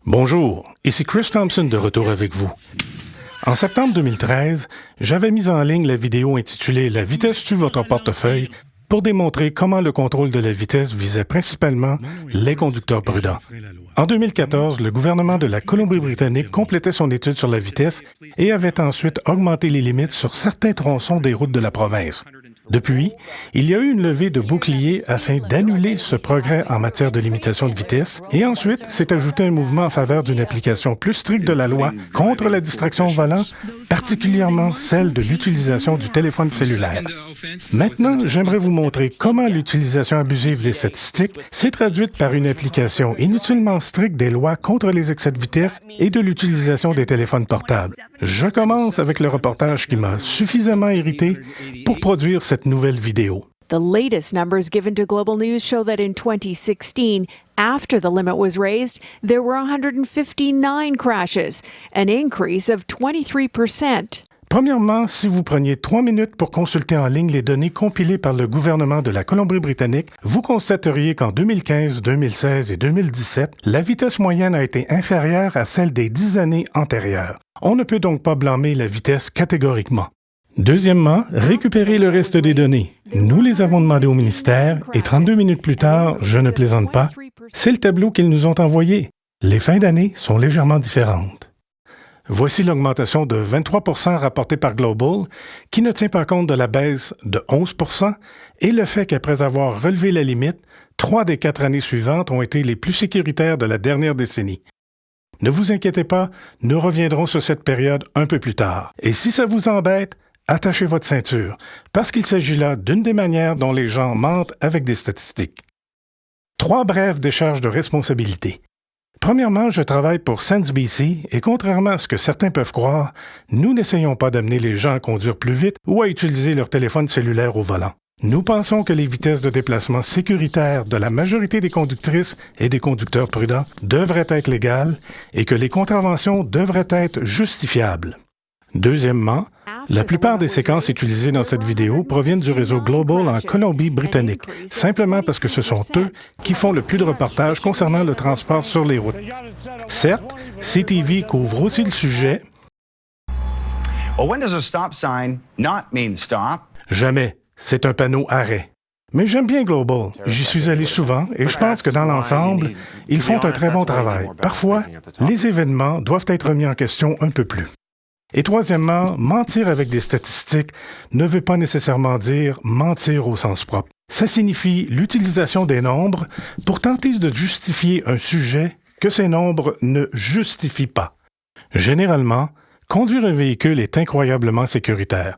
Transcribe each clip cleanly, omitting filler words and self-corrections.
Bonjour, ici Chris Thompson de retour avec vous. En septembre 2013, j'avais mis en ligne la vidéo intitulée « La vitesse tue votre portefeuille » pour démontrer comment le contrôle de la vitesse visait principalement les conducteurs prudents. En 2014, le gouvernement de la Colombie-Britannique complétait son étude sur la vitesse et avait ensuite augmenté les limites sur certains tronçons des routes de la province. Depuis, il y a eu une levée de boucliers afin d'annuler ce progrès en matière de limitation de vitesse et ensuite s'est ajouté un mouvement en faveur d'une application plus stricte de la loi contre la distraction au volant, particulièrement celle de l'utilisation du téléphone cellulaire. Maintenant, j'aimerais vous montrer comment l'utilisation abusive des statistiques s'est traduite par une application inutilement stricte des lois contre les excès de vitesse et de l'utilisation des téléphones portables. Je commence avec le reportage qui m'a suffisamment irrité pour produire cette nouvelle vidéo. The latest numbers given to Global News show that in 2016, after the limit was raised, there were 159 crashes, an increase of 23%. Premièrement, si vous preniez 3 minutes pour consulter en ligne les données compilées par le gouvernement de la Colombie-Britannique, vous constateriez qu'en 2015, 2016 et 2017, la vitesse moyenne a été inférieure à celle des 10 années antérieures. On ne peut donc pas blâmer la vitesse catégoriquement. Deuxièmement, récupérer le reste des données. Nous les avons demandées au ministère et 32 minutes plus tard, je ne plaisante pas, c'est le tableau qu'ils nous ont envoyé. Les fins d'année sont légèrement différentes. Voici l'augmentation de 23 % rapportée par Global, qui ne tient pas compte de la baisse de 11 % et le fait qu'après avoir relevé la limite, 3 des 4 années suivantes ont été les plus sécuritaires de la dernière décennie. Ne vous inquiétez pas, nous reviendrons sur cette période un peu plus tard. Et si ça vous embête, attachez votre ceinture, parce qu'il s'agit là d'une des manières dont les gens mentent avec des statistiques. 3 brèves décharges de responsabilité. Premièrement, je travaille pour SenseBC et contrairement à ce que certains peuvent croire, nous n'essayons pas d'amener les gens à conduire plus vite ou à utiliser leur téléphone cellulaire au volant. Nous pensons que les vitesses de déplacement sécuritaires de la majorité des conductrices et des conducteurs prudents devraient être légales et que les contraventions devraient être justifiables. Deuxièmement, la plupart des séquences utilisées dans cette vidéo proviennent du réseau Global en Colombie-Britannique, simplement parce que ce sont eux qui font le plus de reportages concernant le transport sur les routes. Certes, CTV couvre aussi le sujet. Well, when does a stop sign not mean stop? Jamais. C'est un panneau arrêt. Mais j'aime bien Global. J'y suis allé souvent et je pense que dans l'ensemble, ils font un très bon travail. Parfois, les événements doivent être remis en question un peu plus. Et troisièmement, mentir avec des statistiques ne veut pas nécessairement dire mentir au sens propre. Ça signifie l'utilisation des nombres pour tenter de justifier un sujet que ces nombres ne justifient pas. Généralement, conduire un véhicule est incroyablement sécuritaire.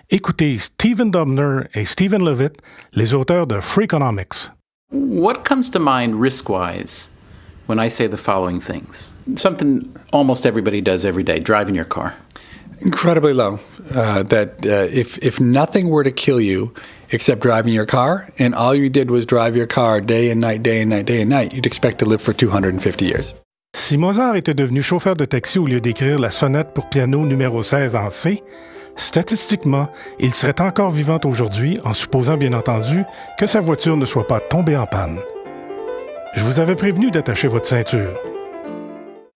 Écoutez Stephen Dubner et Stephen Levitt, les auteurs de Freakonomics. What comes to mind risk-wise when I say the following things? Something almost everybody does every day, driving your car. Incredibly low. If nothing were to kill you except driving your car, and all you did was drive your car day and night, day and night, day and night, you'd expect to live for 250 years. Si Mozart était devenu chauffeur de taxi au lieu d'écrire la sonate pour piano numéro 16 en C, statistiquement, il serait encore vivant aujourd'hui, en supposant bien entendu que sa voiture ne soit pas tombée en panne. Je vous avais prévenu d'attacher votre ceinture.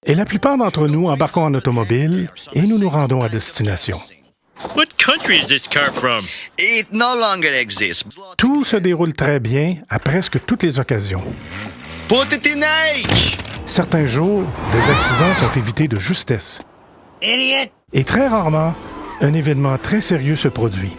Et la plupart d'entre nous embarquons en automobile et nous nous rendons à destination. What country is this car from? It no longer exists. Tout se déroule très bien à presque toutes les occasions. Put it in H! Certains jours, des accidents sont évités de justesse. Idiot! Et très rarement, un événement très sérieux se produit.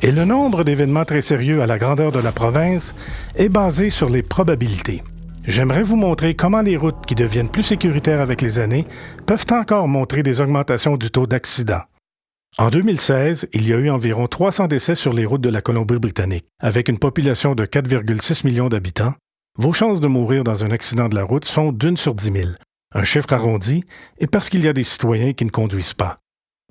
Et le nombre d'événements très sérieux à la grandeur de la province est basé sur les probabilités. J'aimerais vous montrer comment les routes qui deviennent plus sécuritaires avec les années peuvent encore montrer des augmentations du taux d'accidents. En 2016, il y a eu environ 300 décès sur les routes de la Colombie-Britannique. Avec une population de 4,6 millions d'habitants, vos chances de mourir dans un accident de la route sont d'1 sur 10 000. Un chiffre arrondi, et parce qu'il y a des citoyens qui ne conduisent pas.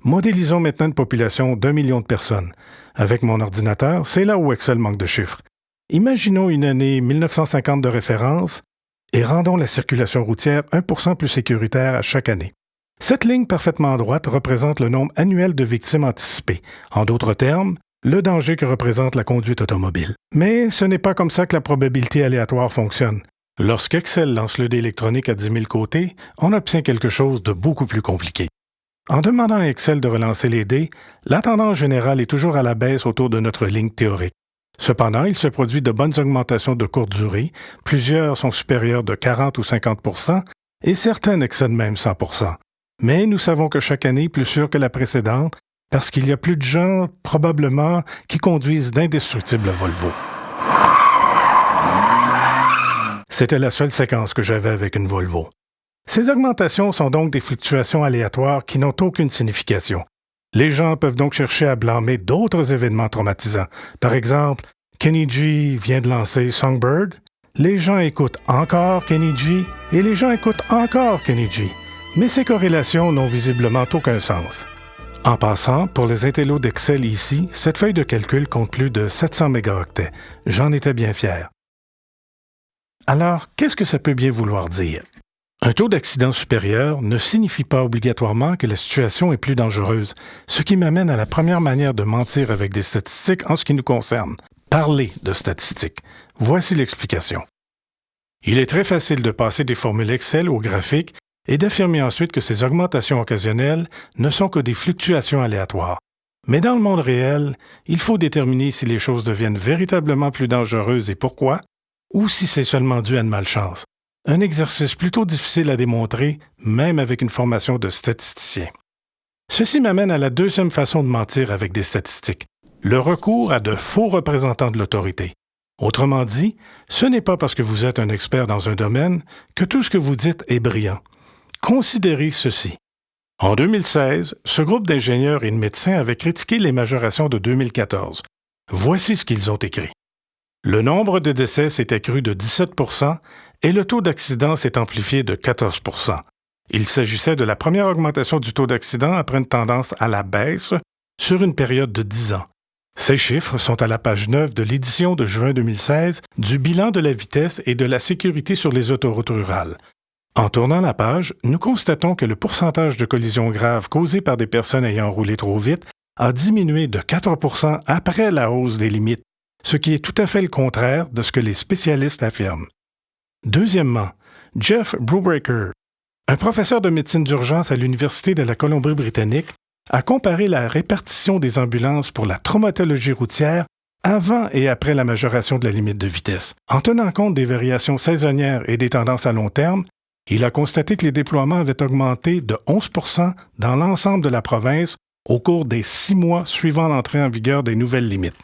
Modélisons maintenant une population d'1 million de personnes. Avec mon ordinateur, c'est là où Excel manque de chiffres. Imaginons une année 1950 de référence et rendons la circulation routière 1% plus sécuritaire à chaque année. Cette ligne parfaitement droite représente le nombre annuel de victimes anticipées. En d'autres termes, le danger que représente la conduite automobile. Mais ce n'est pas comme ça que la probabilité aléatoire fonctionne. Lorsqu'Excel lance le dé électronique à 10 000 côtés, on obtient quelque chose de beaucoup plus compliqué. En demandant à Excel de relancer les dés, la tendance générale est toujours à la baisse autour de notre ligne théorique. Cependant, il se produit de bonnes augmentations de courte durée, plusieurs sont supérieures de 40 ou 50 % et certaines excèdent même 100 %. Mais nous savons que chaque année est plus sûre que la précédente parce qu'il y a plus de gens, probablement, qui conduisent d'indestructibles Volvo. C'était la seule séquence que j'avais avec une Volvo. Ces augmentations sont donc des fluctuations aléatoires qui n'ont aucune signification. Les gens peuvent donc chercher à blâmer d'autres événements traumatisants. Par exemple, Kenny G vient de lancer Songbird. Les gens écoutent encore Kenny G et les gens écoutent encore Kenny G. Mais ces corrélations n'ont visiblement aucun sens. En passant, pour les intellos d'Excel ici, cette feuille de calcul compte plus de 700 mégaoctets. J'en étais bien fier. Alors, qu'est-ce que ça peut bien vouloir dire? Un taux d'accident supérieur ne signifie pas obligatoirement que la situation est plus dangereuse, ce qui m'amène à la première manière de mentir avec des statistiques en ce qui nous concerne. Parler de statistiques. Voici l'explication. Il est très facile de passer des formules Excel au graphique et d'affirmer ensuite que ces augmentations occasionnelles ne sont que des fluctuations aléatoires. Mais dans le monde réel, il faut déterminer si les choses deviennent véritablement plus dangereuses et pourquoi, ou si c'est seulement dû à une malchance. Un exercice plutôt difficile à démontrer, même avec une formation de statisticien. Ceci m'amène à la deuxième façon de mentir avec des statistiques, le recours à de faux représentants de l'autorité. Autrement dit, ce n'est pas parce que vous êtes un expert dans un domaine que tout ce que vous dites est brillant. Considérez ceci. En 2016, ce groupe d'ingénieurs et de médecins avait critiqué les majorations de 2014. Voici ce qu'ils ont écrit. Le nombre de décès s'est accru de 17 % et le taux d'accident s'est amplifié de 14 %. Il s'agissait de la première augmentation du taux d'accident après une tendance à la baisse sur une période de 10 ans. Ces chiffres sont à la page 9 de l'édition de juin 2016 du bilan de la vitesse et de la sécurité sur les autoroutes rurales. En tournant la page, nous constatons que le pourcentage de collisions graves causées par des personnes ayant roulé trop vite a diminué de 4 % après la hausse des limites, ce qui est tout à fait le contraire de ce que les spécialistes affirment. Deuxièmement, Jeff Brubaker, un professeur de médecine d'urgence à l'Université de la Colombie-Britannique, a comparé la répartition des ambulances pour la traumatologie routière avant et après la majoration de la limite de vitesse. En tenant compte des variations saisonnières et des tendances à long terme, il a constaté que les déploiements avaient augmenté de 11 % dans l'ensemble de la province au cours des 6 mois suivant l'entrée en vigueur des nouvelles limites.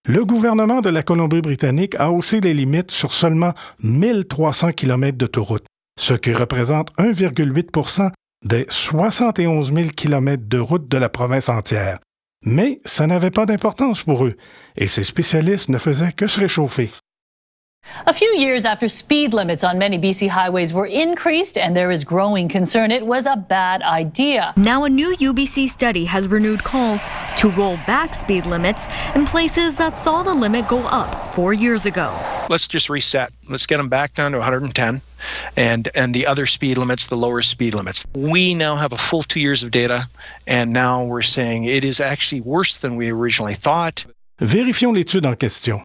Le gouvernement de la Colombie-Britannique a haussé les limites sur seulement 1300 km d'autoroute, ce qui représente 1,8 % des 71 000 km de route de la province entière. Mais ça n'avait pas d'importance pour eux, et ces spécialistes ne faisaient que se réchauffer. A few years after speed limits on many BC highways were increased and there is growing concern it was a bad idea. Now a new UBC study has renewed calls to roll back speed limits in places that saw the limit go up 4 years ago. Let's just reset. Let's get them back down to 110 and the other speed limits, the lower speed limits. We now have a full 2 years of data and now we're saying it is actually worse than we originally thought. Vérifions l'étude en question.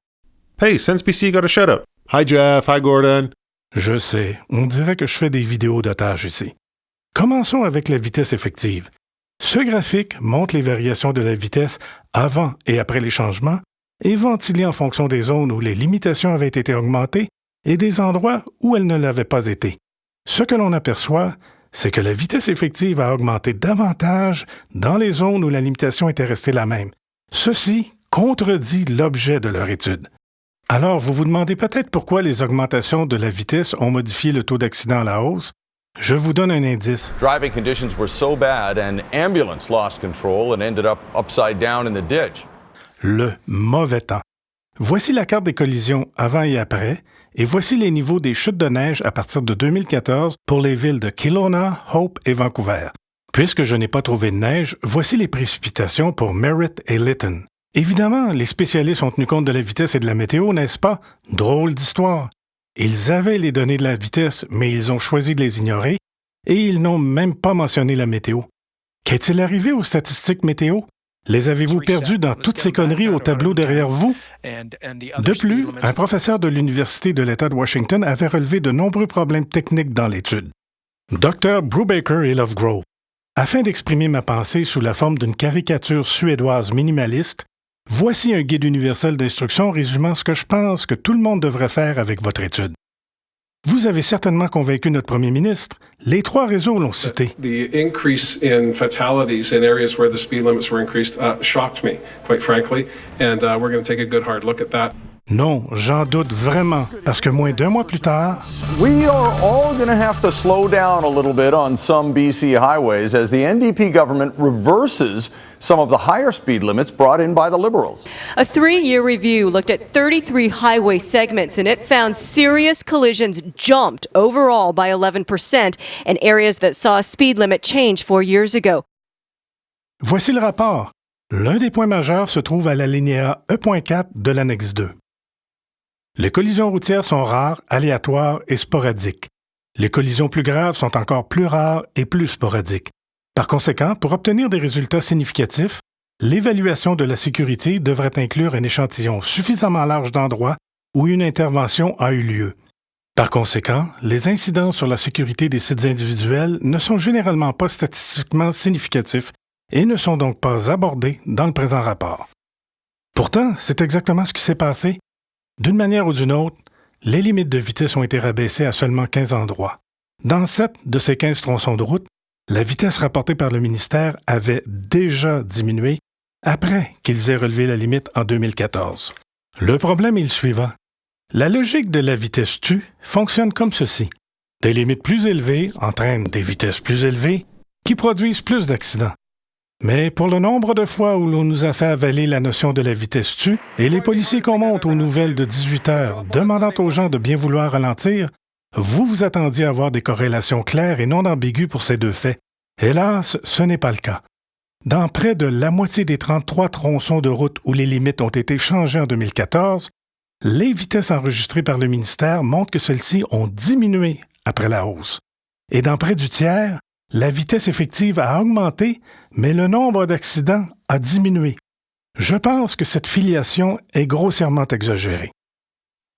Hey, SenseBC got a shut up. Hi Jeff, hi Gordon. Je sais, on dirait que je fais des vidéos d'otages ici. Commençons avec la vitesse effective. Ce graphique montre les variations de la vitesse avant et après les changements et ventilé en fonction des zones où les limitations avaient été augmentées et des endroits où elles ne l'avaient pas été. Ce que l'on aperçoit, c'est que la vitesse effective a augmenté davantage dans les zones où la limitation était restée la même. Ceci contredit l'objet de leur étude. Alors, vous vous demandez peut-être pourquoi les augmentations de la vitesse ont modifié le taux d'accident à la hausse? Je vous donne un indice. Driving conditions were so bad, an ambulance lost control and ended up upside down in the ditch. Le mauvais temps. Voici la carte des collisions avant et après, et voici les niveaux des chutes de neige à partir de 2014 pour les villes de Kelowna, Hope et Vancouver. Puisque je n'ai pas trouvé de neige, voici les précipitations pour Merritt et Lytton. Évidemment, les spécialistes ont tenu compte de la vitesse et de la météo, n'est-ce pas? Drôle d'histoire. Ils avaient les données de la vitesse, mais ils ont choisi de les ignorer et ils n'ont même pas mentionné la météo. Qu'est-il arrivé aux statistiques météo? Les avez-vous perdus dans toutes ces conneries au tableau derrière vous? De plus, un professeur de l'Université de l'État de Washington avait relevé de nombreux problèmes techniques dans l'étude. Dr. Brubaker et Lovegrove. Afin d'exprimer ma pensée sous la forme d'une caricature suédoise minimaliste, voici un guide universel d'instruction résumant ce que je pense que tout le monde devrait faire avec votre étude. Vous avez certainement convaincu notre premier ministre. Les 3 réseaux l'ont cité. The increase in fatalities in areas where the speed limits were increased shocked me, quite frankly, and we're going to take a good hard look at that. Non, j'en doute vraiment, parce que moins d'1 mois plus tard... We are all going to have to slow down a little bit on some BC highways as the NDP government reverses some of the higher speed limits brought in by the Liberals. A 3-year review looked at 33 highway segments, and it found serious collisions jumped overall by 11% in areas that saw a speed limit change 4 years ago. Voici le rapport. L'un des points majeurs se trouve à l'alinéa E.4 de l'annexe 2. Les collisions routières sont rares, aléatoires et sporadiques. Les collisions plus graves sont encore plus rares et plus sporadiques. Par conséquent, pour obtenir des résultats significatifs, l'évaluation de la sécurité devrait inclure un échantillon suffisamment large d'endroits où une intervention a eu lieu. Par conséquent, les incidents sur la sécurité des sites individuels ne sont généralement pas statistiquement significatifs et ne sont donc pas abordés dans le présent rapport. Pourtant, c'est exactement ce qui s'est passé. D'une manière ou d'une autre, les limites de vitesse ont été rabaissées à seulement 15 endroits. Dans 7 de ces 15 tronçons de route, la vitesse rapportée par le ministère avait déjà diminué après qu'ils aient relevé la limite en 2014. Le problème est le suivant. La logique de la vitesse tue fonctionne comme ceci. Des limites plus élevées entraînent des vitesses plus élevées qui produisent plus d'accidents. Mais pour le nombre de fois où l'on nous a fait avaler la notion de la vitesse tue et les policiers qu'on monte aux nouvelles de 18 heures demandant aux gens de bien vouloir ralentir, vous vous attendiez à avoir des corrélations claires et non ambiguës pour ces 2 faits. Hélas, ce n'est pas le cas. Dans près de la moitié des 33 tronçons de route où les limites ont été changées en 2014, les vitesses enregistrées par le ministère montrent que celles-ci ont diminué après la hausse. Et dans près du tiers, la vitesse effective a augmenté, mais le nombre d'accidents a diminué. Je pense que cette filiation est grossièrement exagérée.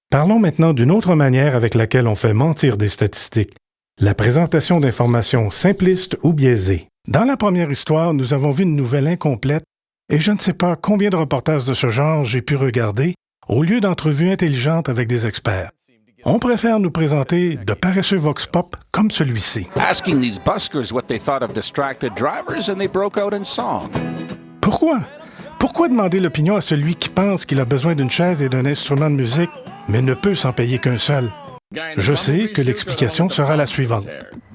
Parlons maintenant d'une autre manière avec laquelle on fait mentir des statistiques, la présentation d'informations simplistes ou biaisées. Dans la première histoire, nous avons vu une nouvelle incomplète et je ne sais pas combien de reportages de ce genre j'ai pu regarder au lieu d'entrevues intelligentes avec des experts. On préfère nous présenter de paresseux vox pop comme celui-ci. Asking these buskers what they thought of distracted drivers and they broke out in song. Pourquoi? Pourquoi demander l'opinion à celui qui pense qu'il a besoin d'une chaise et d'un instrument de musique, mais ne peut s'en payer qu'un seul? Je sais que l'explication sera la suivante.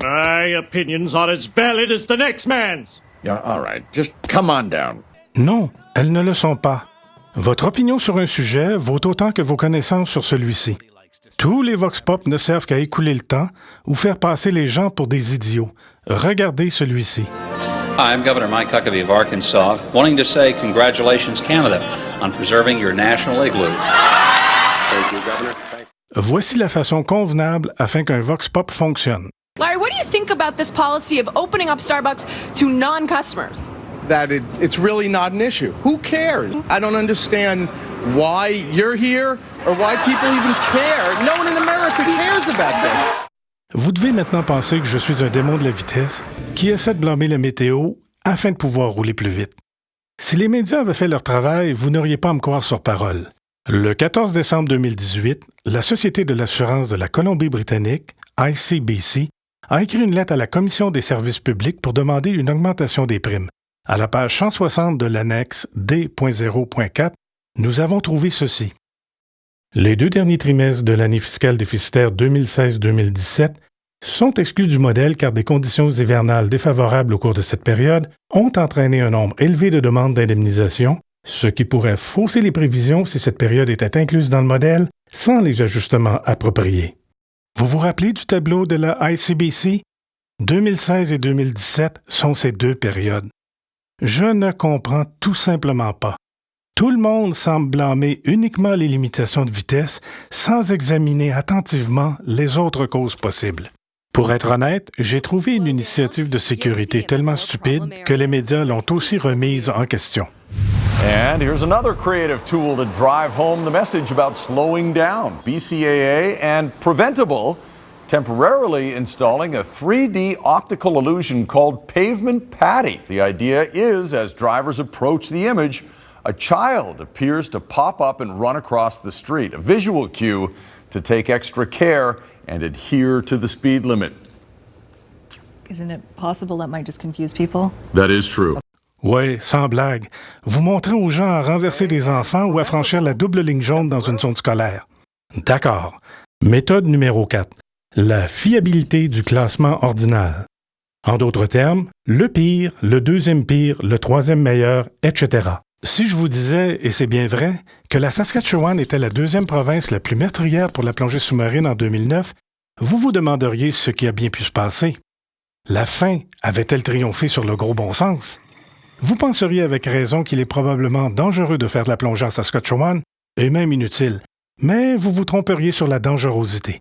My opinions are as valid as the next man's. Yeah, all right. Just come on down. Non, elles ne le sont pas. Votre opinion sur un sujet vaut autant que vos connaissances sur celui-ci. Tous les vox pop ne servent qu'à écouler le temps ou faire passer les gens pour des idiots. Regardez celui-ci. Hi, I'm Governor Mike Huckabee of Arkansas, wanting to say congratulations, Canada, on preserving your national igloo. Thank you, Governor. Voici la façon convenable afin qu'un vox pop fonctionne. Larry, what do you think about this policy of opening up Starbucks to non-customers? That it's really not an issue. Who cares? I don't understand why you're here or why people even care. No one in America cares about this. Vous devez maintenant penser que je suis un démon de la vitesse qui essaie de blâmer la météo afin de pouvoir rouler plus vite. Si les médias avaient fait leur travail, vous n'auriez pas à me croire sur parole. Le 14 décembre 2018, la Société de l'assurance de la Colombie-Britannique, ICBC, a écrit une lettre à la Commission des services publics pour demander une augmentation des primes. À la page 160 de l'annexe D.0.4, nous avons trouvé ceci. Les 2 derniers trimestres de l'année fiscale déficitaire 2016-2017 sont exclus du modèle car des conditions hivernales défavorables au cours de cette période ont entraîné un nombre élevé de demandes d'indemnisation, ce qui pourrait fausser les prévisions si cette période était incluse dans le modèle sans les ajustements appropriés. Vous vous rappelez du tableau de la ICBC? 2016 et 2017 sont ces 2 périodes. Je ne comprends tout simplement pas. Tout le monde semble blâmer uniquement les limitations de vitesse sans examiner attentivement les autres causes possibles. Pour être honnête, j'ai trouvé une initiative de sécurité tellement stupide que les médias l'ont aussi remise en question. And here's another creative tool to drive home the message about slowing down. BCAA and Preventable temporarily installing a 3D optical illusion called Pavement Patty. The idea is, as drivers approach the image, a child appears to pop up and run across the street, a visual cue to take extra care and adhere to the speed limit. Isn't it possible that might just confuse people? That is true. Oui, sans blague. Vous montrez aux gens à renverser des enfants ou à franchir la double ligne jaune dans une zone scolaire. D'accord. Méthode numéro 4. La fiabilité du classement ordinal. En d'autres termes, le pire, le deuxième pire, le troisième meilleur, etc. Si je vous disais, et c'est bien vrai, que la Saskatchewan était la deuxième province la plus meurtrière pour la plongée sous-marine en 2009, vous vous demanderiez ce qui a bien pu se passer. La faim avait-elle triomphé sur le gros bon sens? Vous penseriez avec raison qu'il est probablement dangereux de faire de la plongée en Saskatchewan, et même inutile, mais vous vous tromperiez sur la dangerosité.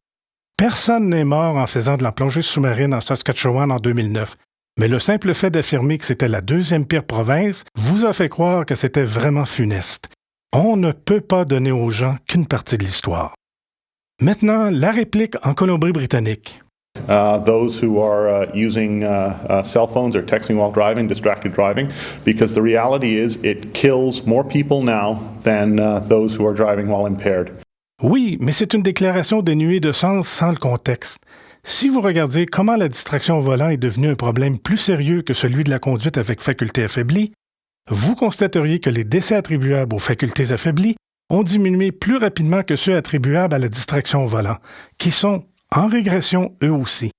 Personne n'est mort en faisant de la plongée sous-marine en Saskatchewan en 2009, mais le simple fait d'affirmer que c'était la deuxième pire province vous a fait croire que c'était vraiment funeste. On ne peut pas donner aux gens qu'une partie de l'histoire. Maintenant, la réplique en Colombie-Britannique. Those who are using cell phones or texting while driving, distracted driving, because the reality is it kills more people now than those who are driving while impaired. Oui, mais c'est une déclaration dénuée de sens sans le contexte. Si vous regardez comment la distraction au volant est devenue un problème plus sérieux que celui de la conduite avec facultés affaiblies, vous constateriez que les décès attribuables aux facultés affaiblies ont diminué plus rapidement que ceux attribuables à la distraction au volant, qui sont en régression eux aussi.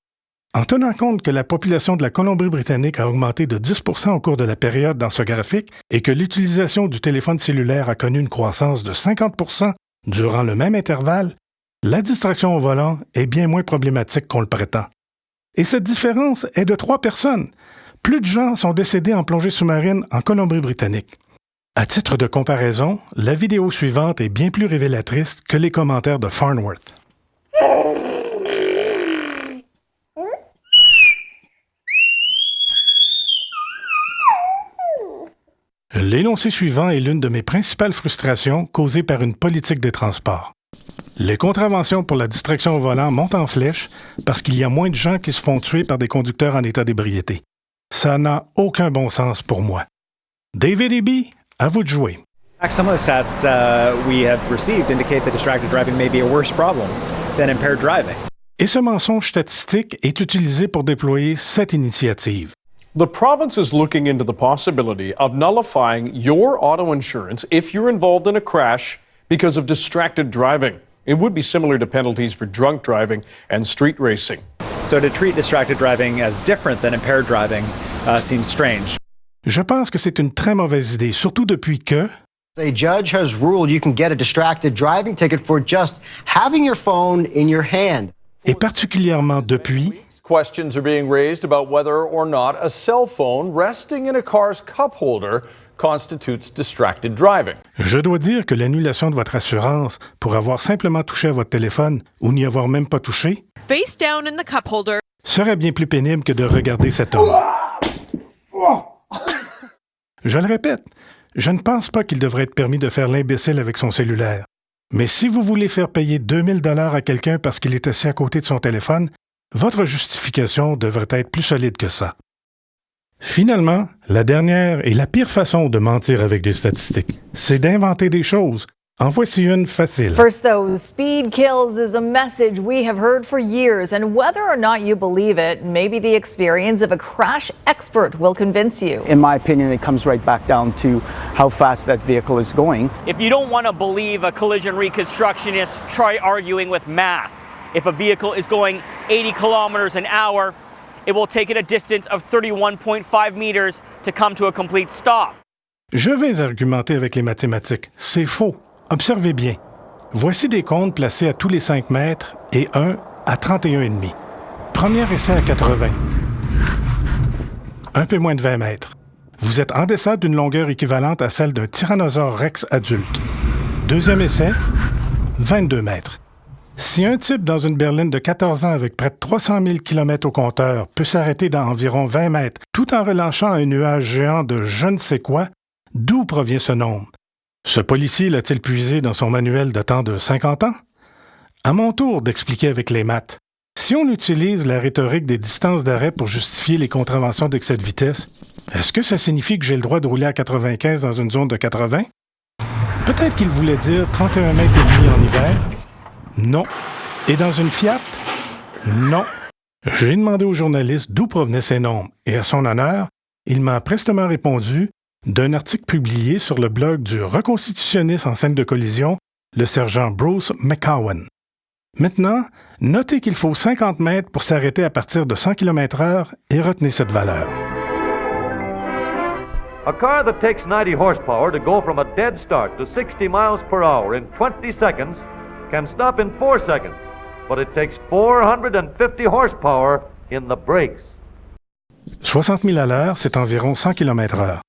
En tenant compte que la population de la Colombie-Britannique a augmenté de 10 % au cours de la période dans ce graphique et que l'utilisation du téléphone cellulaire a connu une croissance de 50 % durant le même intervalle, la distraction au volant est bien moins problématique qu'on le prétend. Et cette différence est de 3 personnes. Plus de gens sont décédés en plongée sous-marine en Colombie-Britannique. À titre de comparaison, la vidéo suivante est bien plus révélatrice que les commentaires de Farnworth. L'énoncé suivant est l'une de mes principales frustrations causées par une politique des transports. Les contraventions pour la distraction au volant montent en flèche parce qu'il y a moins de gens qui se font tuer par des conducteurs en état d'ébriété. Ça n'a aucun bon sens pour moi. David Eby, à vous de jouer. Some of the stats we have received indicate that distracted driving may be a worse problem than impaired driving. Et ce mensonge statistique est utilisé pour déployer cette initiative. The province is looking into the possibility of nullifying your auto insurance if you're involved in a crash because of distracted driving. It would be similar to penalties for drunk driving and street racing. So to treat distracted driving as different than impaired driving seems strange. Je pense que c'est une très mauvaise idée, surtout depuis que A judge has ruled you can get a distracted driving ticket for just having your phone in your hand. Et particulièrement depuis Questions are being raised about whether or not a cell phone resting in a car's cup holder constitutes distracted driving. Je dois dire que l'annulation de votre assurance pour avoir simplement touché à votre téléphone ou n'y avoir même pas touché Face down in the cup holder serait bien plus pénible que de regarder cet homme. Je le répète, je ne pense pas qu'il devrait être permis de faire l'imbécile avec son cellulaire. Mais si vous voulez faire payer 2000 $ à quelqu'un parce qu'il est assis à côté de son téléphone, votre justification devrait être plus solide que ça. Finalement, la dernière et la pire façon de mentir avec des statistiques, c'est d'inventer des choses. En voici une facile. First, though, speed kills is a message we have heard for years, and whether or not you believe it, maybe the experience of a crash expert will convince you. In my opinion, it comes right back down to how fast that vehicle is going. If you don't want to believe a collision reconstructionist, try arguing with math. If a vehicle is going 80 kilometers an hour, it will take it a distance of 31.5 meters to come to a complete stop. Je vais argumenter avec les mathématiques. C'est faux. Observez bien. Voici des cônes placés à tous les 5 mètres et un à 31,5. Premier essai à 80. Un peu moins de 20 mètres. Vous êtes en deçà d'une longueur équivalente à celle d'un tyrannosaure rex adulte. Deuxième essai, 22 mètres. Si un type dans une berline de 14 ans avec près de 300 000 km au compteur peut s'arrêter dans environ 20 mètres tout en relâchant un nuage géant de je ne sais quoi, D'où provient ce nombre? Ce policier l'a-t-il puisé dans son manuel datant de 50 ans? À mon tour d'expliquer avec les maths. Si on utilise la rhétorique des distances d'arrêt pour justifier les contraventions d'excès de vitesse, est-ce que ça signifie que j'ai le droit de rouler à 95 dans une zone de 80? Peut-être qu'il voulait dire 31 mètres et demi en hiver. Non. Et dans une Fiat? Non. J'ai demandé au journaliste d'où provenaient ces nombres, et à son honneur, il m'a prestement répondu d'un article publié sur le blog du reconstitutionniste en scène de collision, le sergent Bruce McCowan. Maintenant, notez qu'il faut 50 mètres pour s'arrêter à partir de 100 km/h et retenez cette valeur. A car that takes 90 horsepower to go from a dead start to 60 miles per hour in 20 seconds can stop in 4 seconds, but it takes 450 horsepower in the brakes. 60 000 à l'heure, c'est environ 100 km/h.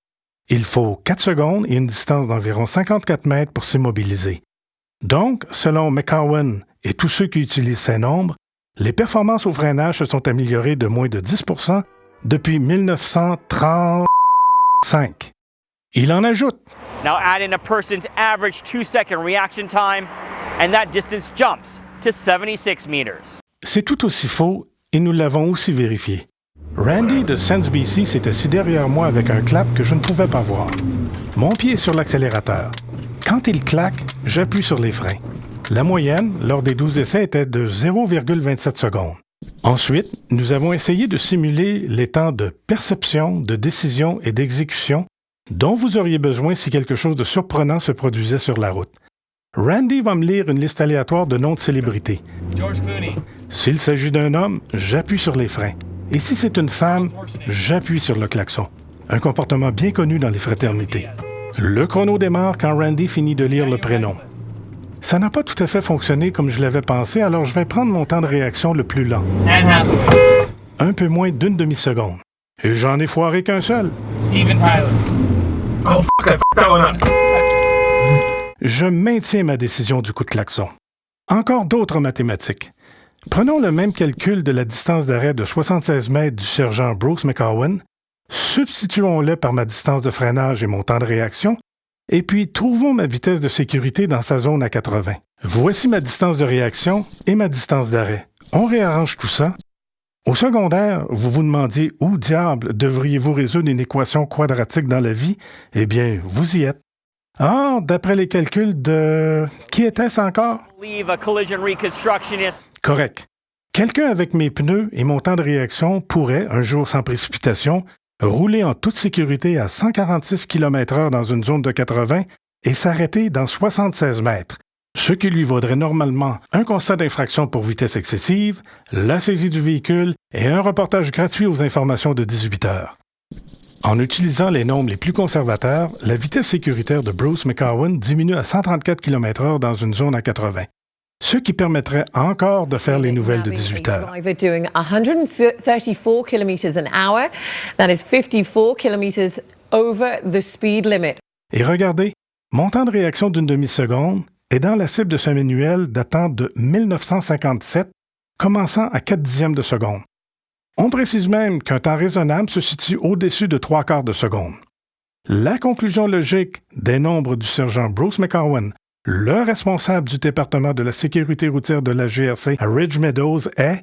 Il faut 4 secondes et une distance d'environ 54 mètres pour s'immobiliser. Donc, selon McCowan et tous ceux qui utilisent ces nombres, les performances au freinage se sont améliorées de moins de 10 % depuis 1935. Il en ajoute. Now add in a person's average 2-second reaction time, and that distance jumps to 76 meters. C'est tout aussi faux et nous l'avons aussi vérifié. Randy de Sense BC s'est assis derrière moi avec un clap que je ne pouvais pas voir. Mon pied est sur l'accélérateur. Quand il claque, j'appuie sur les freins. La moyenne, lors des 12 essais, était de 0,27 secondes. Ensuite, nous avons essayé de simuler les temps de perception, de décision et d'exécution dont vous auriez besoin si quelque chose de surprenant se produisait sur la route. Randy va me lire une liste aléatoire de noms de célébrités. George Clooney. S'il s'agit d'un homme, j'appuie sur les freins. Et si c'est une femme, j'appuie sur le klaxon. Un comportement bien connu dans les fraternités. Le chrono démarre quand Randy finit de lire le prénom. Ça n'a pas tout à fait fonctionné comme je l'avais pensé, alors je vais prendre mon temps de réaction le plus lent. Un peu moins d'une demi-seconde. Et j'en ai foiré qu'un seul. Steven Tyler. Oh, fuck, I fucked that one up. Je maintiens ma décision du coup de klaxon. Encore d'autres mathématiques. Prenons le même calcul de la distance d'arrêt de 76 mètres du sergent Bruce McCowan, substituons-le par ma distance de freinage et mon temps de réaction, et puis trouvons ma vitesse de sécurité dans sa zone à 80. Voici ma distance de réaction et ma distance d'arrêt. On réarrange tout ça. Au secondaire, vous vous demandiez où diable devriez-vous résoudre une équation quadratique dans la vie? Eh bien, vous y êtes. Ah, d'après les calculs de... Qui était-ce encore? Correct. Quelqu'un avec mes pneus et mon temps de réaction pourrait, un jour sans précipitation, rouler en toute sécurité à 146 km/h dans une zone de 80 et s'arrêter dans 76 mètres, ce qui lui vaudrait normalement un constat d'infraction pour vitesse excessive, la saisie du véhicule et un reportage gratuit aux informations de 18 heures. En utilisant les nombres les plus conservateurs, la vitesse sécuritaire de Bruce McCowan diminue à 134 km/h dans une zone à 80, ce qui permettrait encore de faire les nouvelles de 18 heures. Doing 134 kilometers an hour, that is 54 kilometers over the speed limit. Et regardez, mon temps de réaction d'une demi-seconde est dans la cible de ce manuel datant de 1957, commençant à 4 dixièmes de seconde. On précise même qu'un temps raisonnable se situe au-dessus de 3/4 de seconde. La conclusion logique des nombres du sergent Bruce McCowan, le responsable du département de la sécurité routière de la GRC à Ridge Meadows, est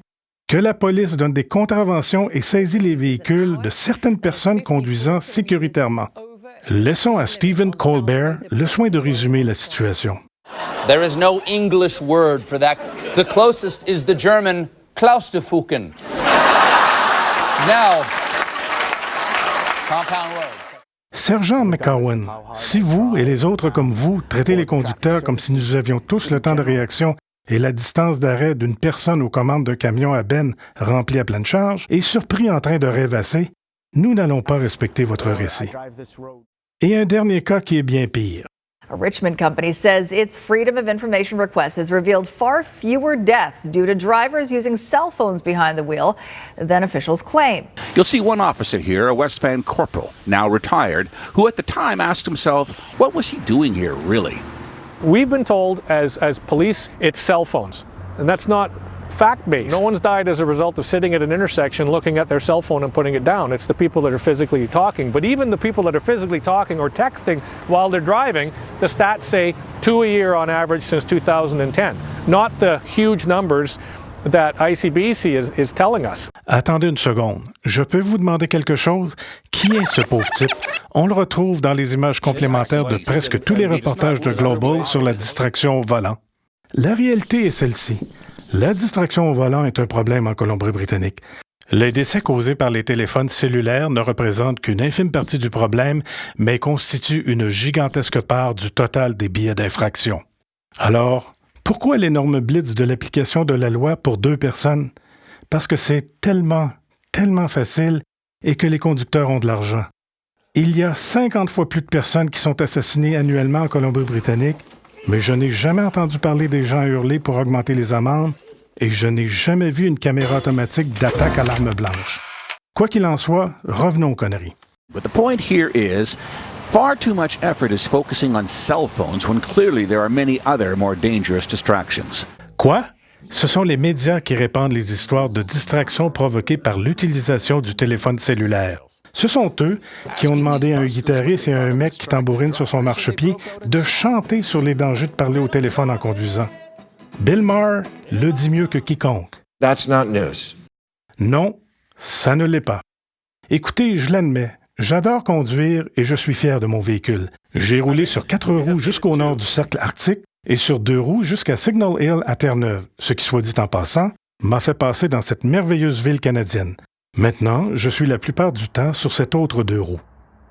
que la police donne des contraventions et saisit les véhicules de certaines personnes conduisant sécuritairement. Laissons à Stephen Colbert le soin de résumer la situation. There is no English word for that. The closest is the German Klaustufuken. Now, Compound Road. Sergent McCowan, si vous et les autres comme vous traitez les conducteurs comme si nous avions tous le temps de réaction et la distance d'arrêt d'une personne aux commandes d'un camion à benne rempli à pleine charge et surpris en train de rêvasser, nous n'allons pas respecter votre récit. Et un dernier cas qui est bien pire. A Richmond company says its Freedom of Information request has revealed far fewer deaths due to drivers using cell phones behind the wheel than officials claim. You'll see one officer here, a West Van corporal, now retired, who at the time asked himself, what was he doing here, really? We've been told as police, it's cell phones. And that's not fact-based. No one's died as a result of sitting at an intersection looking at their cell phone and putting it down. It's the people that are physically talking. But even the people that are physically talking or texting while they're driving, the stats say 2 a year on average since 2010. Not the huge numbers that ICBC is telling us. Attendez une seconde. Je peux vous demander quelque chose? Qui est ce pauvre type? On le retrouve dans les images complémentaires de presque tous les reportages de Global sur la distraction au volant. La réalité est celle-ci. La distraction au volant est un problème en Colombie-Britannique. Les décès causés par les téléphones cellulaires ne représentent qu'une infime partie du problème, mais constituent une gigantesque part du total des billets d'infraction. Alors, pourquoi l'énorme blitz de l'application de la loi pour 2 personnes? Parce que c'est tellement facile et que les conducteurs ont de l'argent. Il y a 50 fois plus de personnes qui sont assassinées annuellement en Colombie-Britannique, mais je n'ai jamais entendu parler des gens hurler pour augmenter les amendes et je n'ai jamais vu une caméra automatique d'attaque à l'arme blanche. Quoi qu'il en soit, revenons aux conneries. But the point here is, far too much effort is focusing on cell phones when clearly there are many other more dangerous distractions. Quoi? Ce sont les médias qui répandent les histoires de distractions provoquées par l'utilisation du téléphone cellulaire. Ce sont eux qui ont demandé à un guitariste et à un mec qui tambourine sur son marchepied de chanter sur les dangers de parler au téléphone en conduisant. Bill Maher le dit mieux que quiconque. That's not news. Non, ça ne l'est pas. Écoutez, je l'admets, j'adore conduire et je suis fier de mon véhicule. J'ai roulé sur 4 roues jusqu'au nord du cercle arctique et sur 2 roues jusqu'à Signal Hill à Terre-Neuve, ce qui, soit dit en passant, m'a fait passer dans cette merveilleuse ville canadienne. Maintenant, je suis la plupart du temps sur cette autre 2 roues.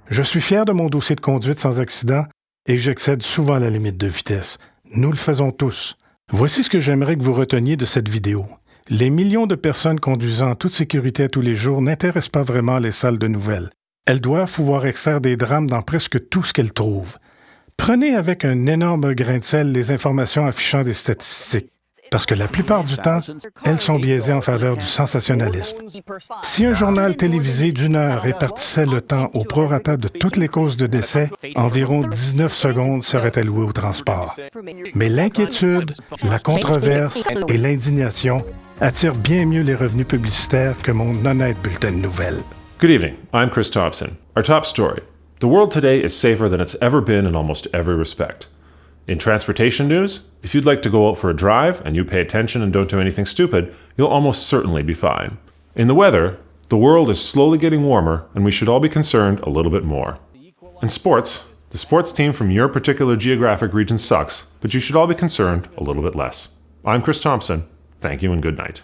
Je suis fier de mon dossier de conduite sans accident et j'excède souvent la limite de vitesse. Nous le faisons tous. Voici ce que j'aimerais que vous reteniez de cette vidéo. Les millions de personnes conduisant en toute sécurité à tous les jours n'intéressent pas vraiment les salles de nouvelles. Elles doivent pouvoir extraire des drames dans presque tout ce qu'elles trouvent. Prenez avec un énorme grain de sel les informations affichant des statistiques, parce que la plupart du temps, elles sont biaisées en faveur du sensationnalisme. Si un journal télévisé d'1 heure répartissait le temps au prorata de toutes les causes de décès, environ 19 secondes seraient allouées au transport. Mais l'inquiétude, la controverse et l'indignation attirent bien mieux les revenus publicitaires que mon honnête bulletin de nouvelles. Good evening, I'm Chris Thompson. Our top story. The world today is safer than it's ever been in almost every respect. In transportation news, if you'd like to go out for a drive and you pay attention and don't do anything stupid, you'll almost certainly be fine. In the weather, the world is slowly getting warmer and we should all be concerned a little bit more. In sports, the sports team from your particular geographic region sucks, but you should all be concerned a little bit less. I'm Chris Thompson. Thank you and good night.